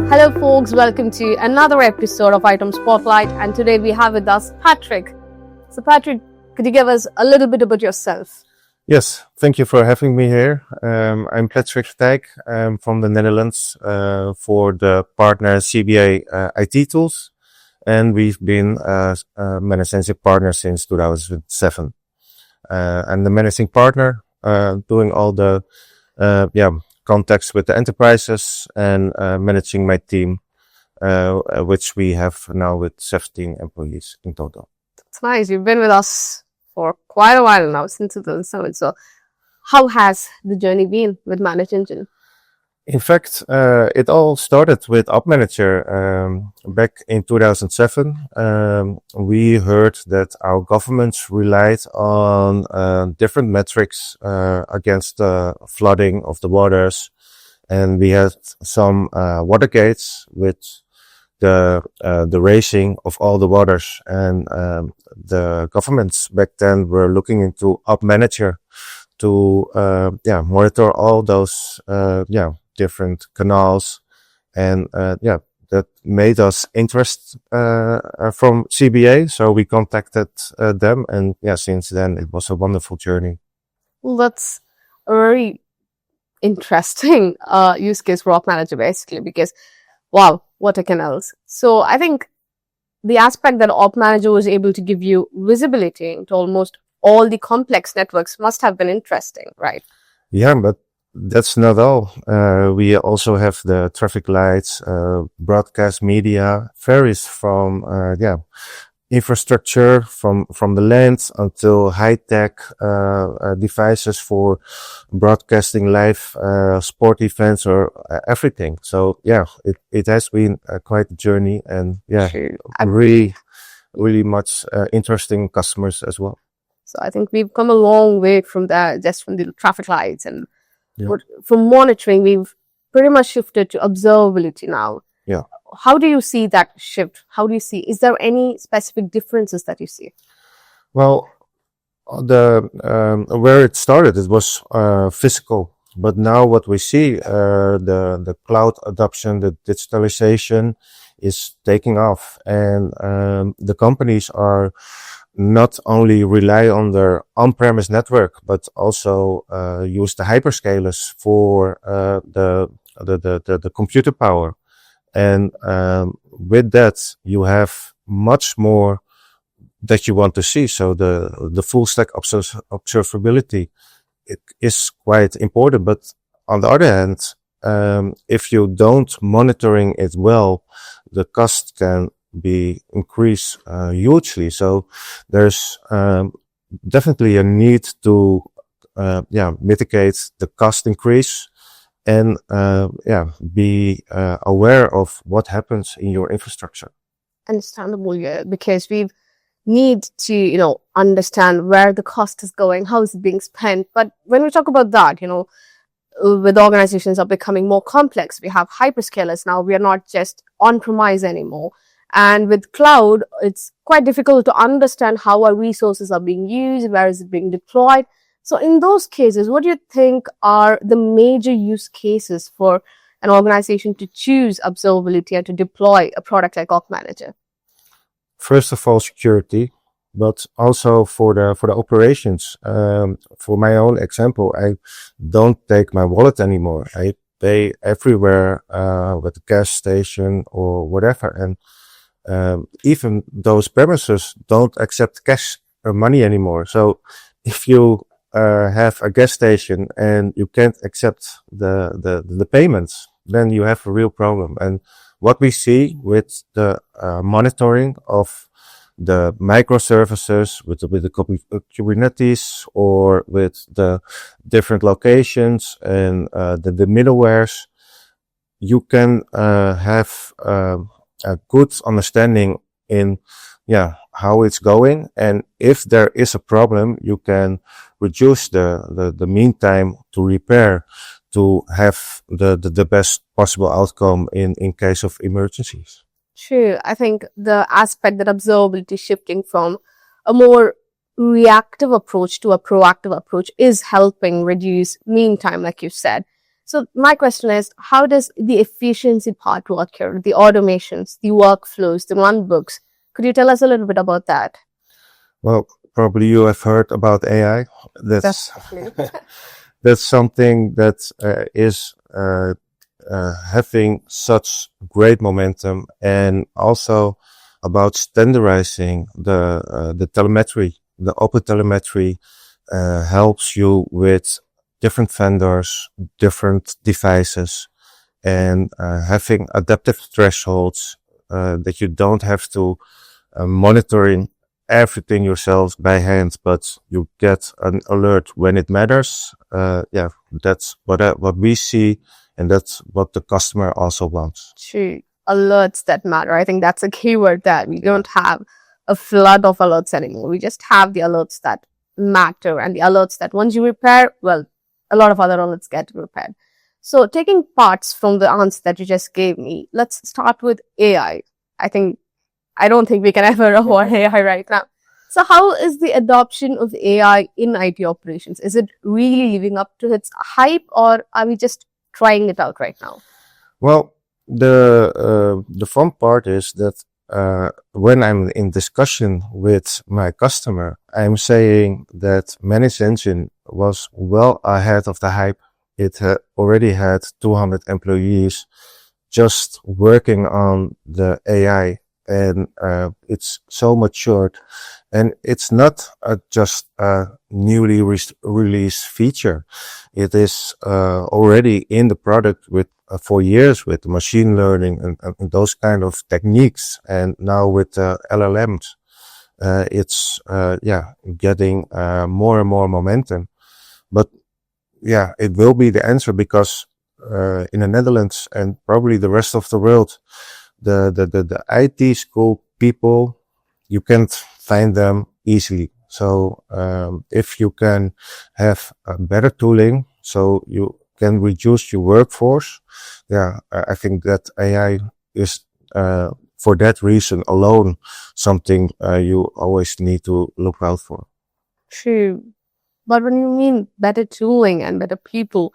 Hello folks, welcome to another episode of ITOM Spotlight, and today we have with us Patrick. So Patrick, could you give us a little bit about yourself? Yes, thank you for having me here. I'm Patrick Tyc. I'm from the Netherlands for the partner CBA IT Tools, and we've been a ManageEngine partner since 2007. I'm the managing partner, doing all the contacts with the enterprises and managing my team, which we have now with 17 employees in total. That's nice. You've been with us for quite a while now, since 2007. So how has the journey been with ManageEngine? In fact, it all started with App Manager. Back in 2007, we heard that our governments relied on different metrics against the flooding of the waters. And we had some watergates with the raising of all the waters. And the governments back then were looking into App Manager to monitor all those different canals, and that made us interest from CBA. So we contacted them, and since then it was a wonderful journey. Well, that's a very interesting use case for App Manager, basically, because wow, water canals. So I think the aspect that App Manager was able to give you visibility into almost all the complex networks must have been interesting, right? Yeah, but that's not all. We also have the traffic lights, broadcast media, varies from infrastructure from the land until high-tech devices for broadcasting live sport events or everything. So it has been quite a journey, and really much interesting customers as well. So I think we've come a long way from that, just from the traffic lights, and from monitoring, we've pretty much shifted to observability now. Yeah. How do you see that shift? How do you see? Is there any specific differences that you see? Well, where it started, it was physical, but now what we see, the cloud adoption, the digitalization is taking off, and the companies are not only rely on their on-premise network, but also use the hyperscalers for the computer power. And with that, you have much more that you want to see. So the full stack observability, it is quite important. But on the other hand, if you don't monitoring it well, the cost can be increased hugely. So there's definitely a need to mitigate the cost increase, and be aware of what happens in your infrastructure. Understandable, yeah, because we need to understand where the cost is going, how is it being spent. But when we talk about that, with organizations are becoming more complex, we have hyperscalers now. We are not just on-premise anymore. And with cloud, it's quite difficult to understand how our resources are being used, where is it being deployed. So in those cases, what do you think are the major use cases for an organization to choose observability and to deploy a product like App Manager? First of all, security, but also for the operations. For my own example, I don't take my wallet anymore. I pay everywhere with the gas station or whatever, and even those premises don't accept cash or money anymore. So if you have a gas station and you can't accept the payments, then you have a real problem. And what we see with the monitoring of the microservices, with the Kubernetes, or with the different locations and the middlewares, you can have a good understanding in how it's going, and if there is a problem, you can reduce the mean time to repair to have the best possible outcome in case of emergencies. True. I think the aspect that observability is shifting from a more reactive approach to a proactive approach is helping reduce mean time, like you said. So my question is, how does the efficiency part work here? The automations, the workflows, the runbooks. Could you tell us a little bit about that? Well, probably you have heard about AI. That's Definitely. that's something that is having such great momentum, and also about standardizing the telemetry. The OpenTelemetry helps you with different vendors, different devices, and having adaptive thresholds that you don't have to monitoring everything yourself by hand, but you get an alert when it matters. Yeah, that's what we see, and that's what the customer also wants. True. Alerts that matter. I think that's a keyword, that we don't have a flood of alerts anymore. We just have the alerts that matter, and the alerts that once you repair, well, a lot of other alerts get repaired. So taking parts from the answer that you just gave me, let's start with AI. I don't think we can ever avoid AI right now. So how is the adoption of AI in IT operations? Is it really living up to its hype, or are we just trying it out right now? Well, the fun part is that when I'm in discussion with my customer, I'm saying that ManageEngine was well ahead of the hype. It already had 200 employees just working on the AI, and it's so matured, and it's not just a newly released feature. It is already in the product with for years with machine learning and those kind of techniques, and now with LLMs, it's getting more and more momentum. But yeah, it will be the answer, because in the Netherlands and probably the rest of the world, the IT school people, you can't find them easily. So if you can have better tooling, so you can reduce your workforce, yeah, I think that AI is for that reason alone something you always need to look out for. True. But when you mean better tooling and better people,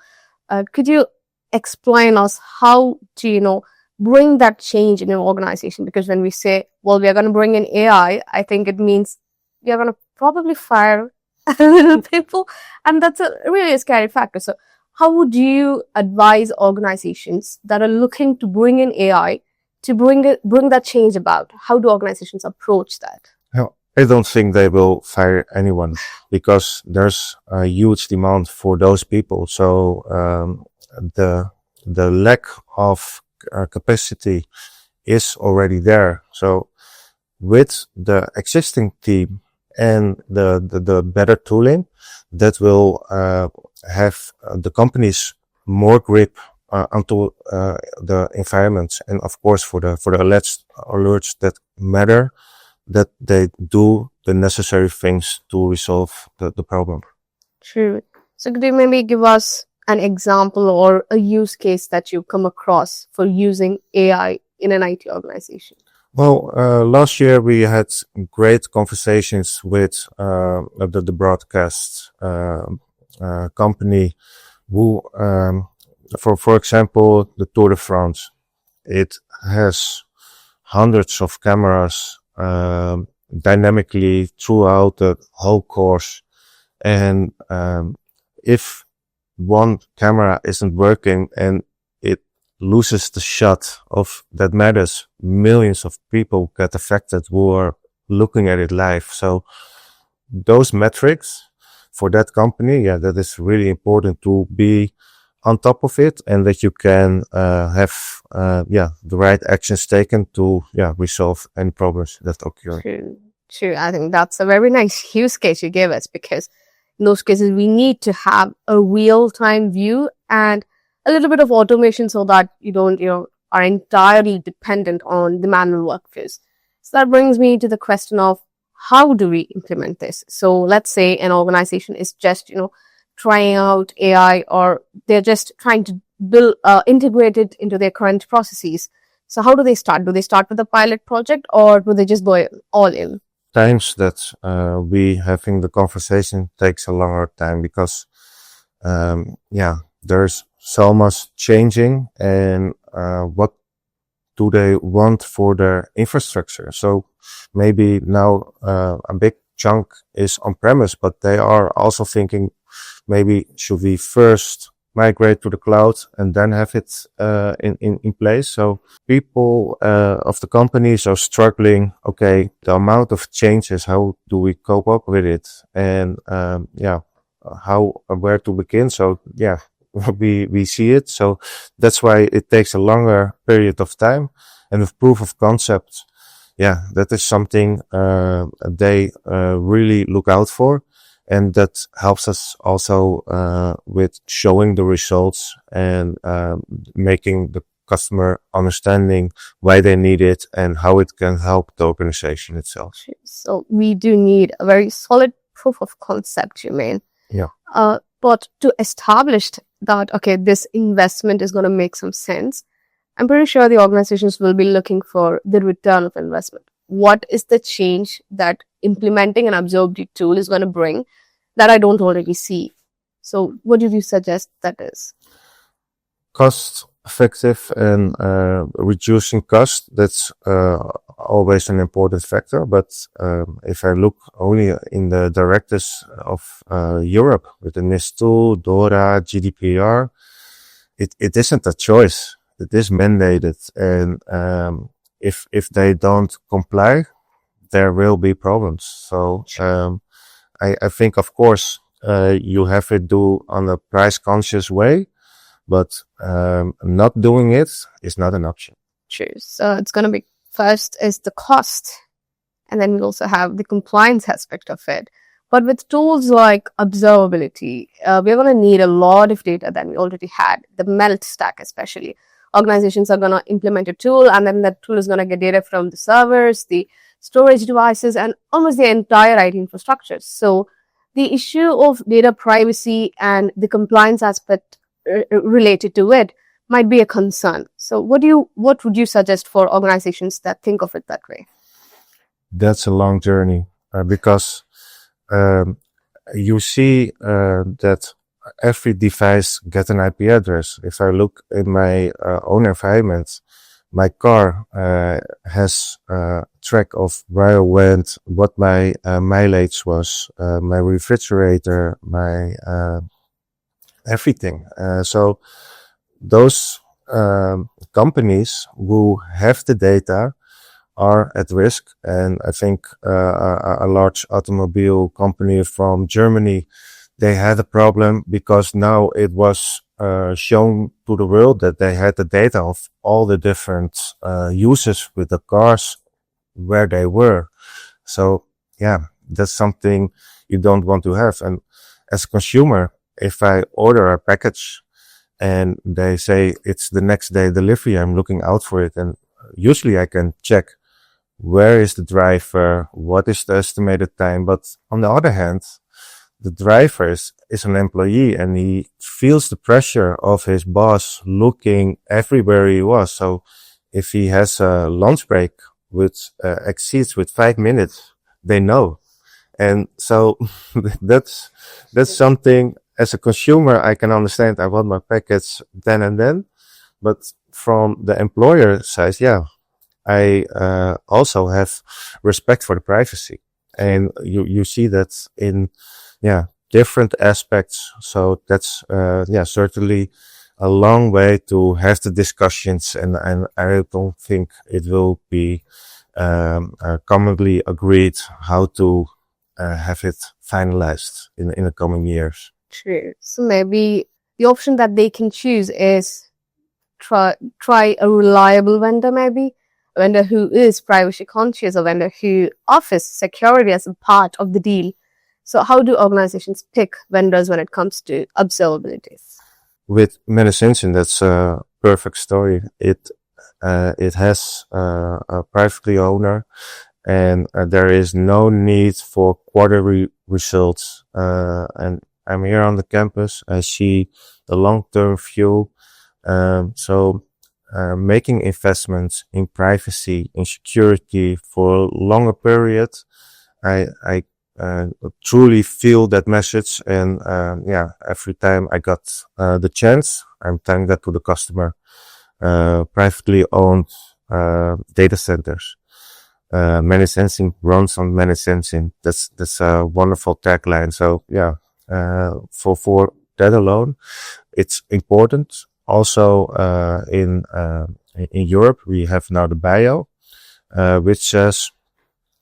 could you explain us how to, bring that change in an organization? Because when we say, well, we are going to bring in AI, I think it means we are going to probably fire little people. And that's a really scary factor. So how would you advise organizations that are looking to bring in AI to bring that change about? How do organizations approach that? Well, I don't think they will fire anyone, because there's a huge demand for those people. So the lack of capacity is already there. So with the existing team and the better tooling, that will have the companies more grip onto the environments, and of course for the alerts that matter, that they do the necessary things to resolve the problem. True. So could you maybe give us an example or a use case that you come across for using AI in an IT organization? Well, last year we had great conversations with the broadcast company, who, for example, the Tour de France. It has hundreds of cameras dynamically throughout the whole course, and if one camera isn't working and it loses the shot of that matters, millions of people get affected who are looking at it live. So those metrics for that company, yeah, that is really important to be on top of it, and that you can have the right actions taken to resolve any problems that occur. True. I think that's a very nice use case you gave us, because in those cases we need to have a real-time view and a little bit of automation, so that you don't are entirely dependent on the manual workflows. So that brings me to the question of, how do we implement this? So let's say an organization is just trying out AI, or they're just trying to build integrate it into their current processes. So how do they start? Do they start with a pilot project, or do they just go all in? times that we having the conversation takes a longer time because there's so much changing, and what do they want for their infrastructure? So maybe now a big chunk is on-premise, but they are also thinking, maybe should we first migrate to the cloud and then have it in place? So people of the companies are struggling. Okay, the amount of changes, how do we cope up with it? And where to begin? So we see it. So that's why it takes a longer period of time. And with proof of concept, that is something they really look out for. And that helps us also with showing the results and making the customer understanding why they need it and how it can help the organization itself. So we do need a very solid proof of concept, you mean? Yeah. But to establish that, okay, this investment is going to make some sense, I'm pretty sure the organizations will be looking for the return of investment. What is the change that implementing an observability tool is going to bring that I don't already see? So what do you suggest that is? Cost effective and reducing cost, that's always an important factor. But if I look only in the directives of Europe with the NIST tool, DORA, GDPR, it isn't a choice. It is mandated. And if they don't comply, there will be problems. So I think, of course, you have to do on a price conscious way, but not doing it is not an option. True. So it's going to be, first is the cost, and then we also have the compliance aspect of it. But with tools like observability, we're going to need a lot of data than we already had, the melt stack especially. Organizations are going to implement a tool, and then that tool is going to get data from the servers, the storage devices, and almost the entire IT infrastructure. So the issue of data privacy and the compliance aspect related to it might be a concern. So what would you suggest for organizations that think of it that way? That's a long journey because you see that every device gets an IP address. If I look in my own environment, my car has track of where I went, what my mileage was, my refrigerator, my everything. So those companies who have the data are at risk. And I think a large automobile company from Germany, they had a problem because now it was shown to the world that they had the data of all the different users with the cars where they were. So that's something you don't want to have. And as a consumer, if I order a package and they say it's the next day delivery, I'm looking out for it. And usually I can check where is the driver, what is the estimated time. But on the other hand, the driver is an employee and he feels the pressure of his boss looking everywhere he was. So if he has a lunch break which exceeds with 5 minutes, they know. And so that's something as a consumer I can understand. I want my package then and then. But from the employer side, I also have respect for the privacy. And you see that in different aspects. So that's certainly a long way to have the discussions, and I don't think it will be commonly agreed how to have it finalized in the coming years. True. So maybe the option that they can choose is try a reliable vendor, maybe a vendor who is privacy conscious, a vendor who offers security as a part of the deal. So how do organizations pick vendors when it comes to observability? With ManageEngine, that's a perfect story. It has a privately owner, and there is no need for quarterly results. And I'm here on the campus. I see the long-term view. So making investments in privacy, in security for a longer period, I truly feel that message. And every time I got the chance, I'm telling that to the customer. Privately owned data centers. ManageEngine runs on ManageEngine. That's a wonderful tagline. So for that alone, it's important. Also, in Europe, we have now the bio, which says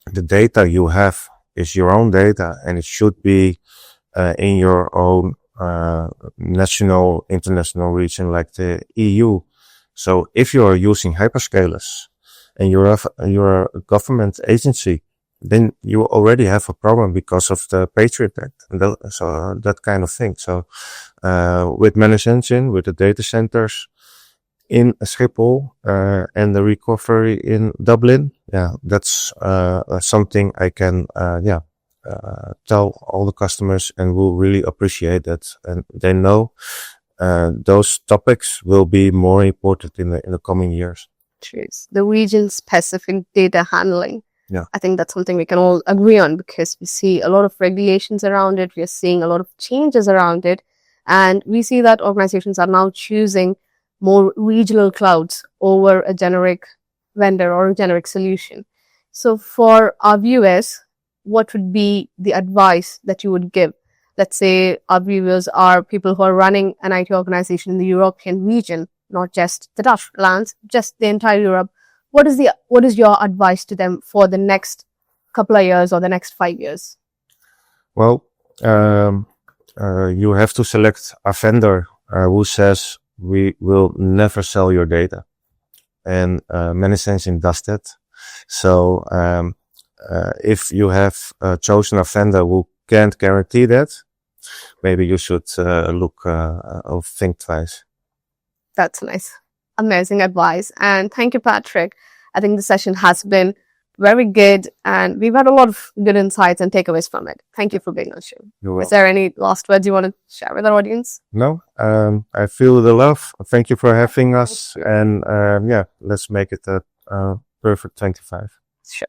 the data you have is your own data, and it should be in your own national, international region like the EU. So if you are using hyperscalers and you're a government agency, then you already have a problem because of the Patriot Act and that kind of thing. So with ManageEngine, with the data centers in Schiphol and the recovery in Dublin, that's something I can tell all the customers, and will really appreciate that, and they know those topics will be more important in the coming years. Cheers. The region-specific data handling. Yeah. I think that's something we can all agree on, because we see a lot of regulations around it. We are seeing a lot of changes around it. And we see that organizations are now choosing more regional clouds over a generic vendor or a generic solution. So for our viewers, what would be the advice that you would give? Let's say our viewers are people who are running an IT organization in the European region, not just the Dutch lands, just the entire Europe. What is your advice to them for the next couple of years or the next 5 years? Well, you have to select a vendor who says we will never sell your data, and ManageEngine does that. So if you have chosen a vendor who can't guarantee that, maybe you should look or think twice. That's nice. Amazing advice. And thank you, Patrick. I think the session has been very good, and we've had a lot of good insights and takeaways from it. Thank you for being on the show. You're welcome. Is there any last words you want to share with our audience? No, I feel the love. Thank you for having us. And let's make it a perfect 25. Sure.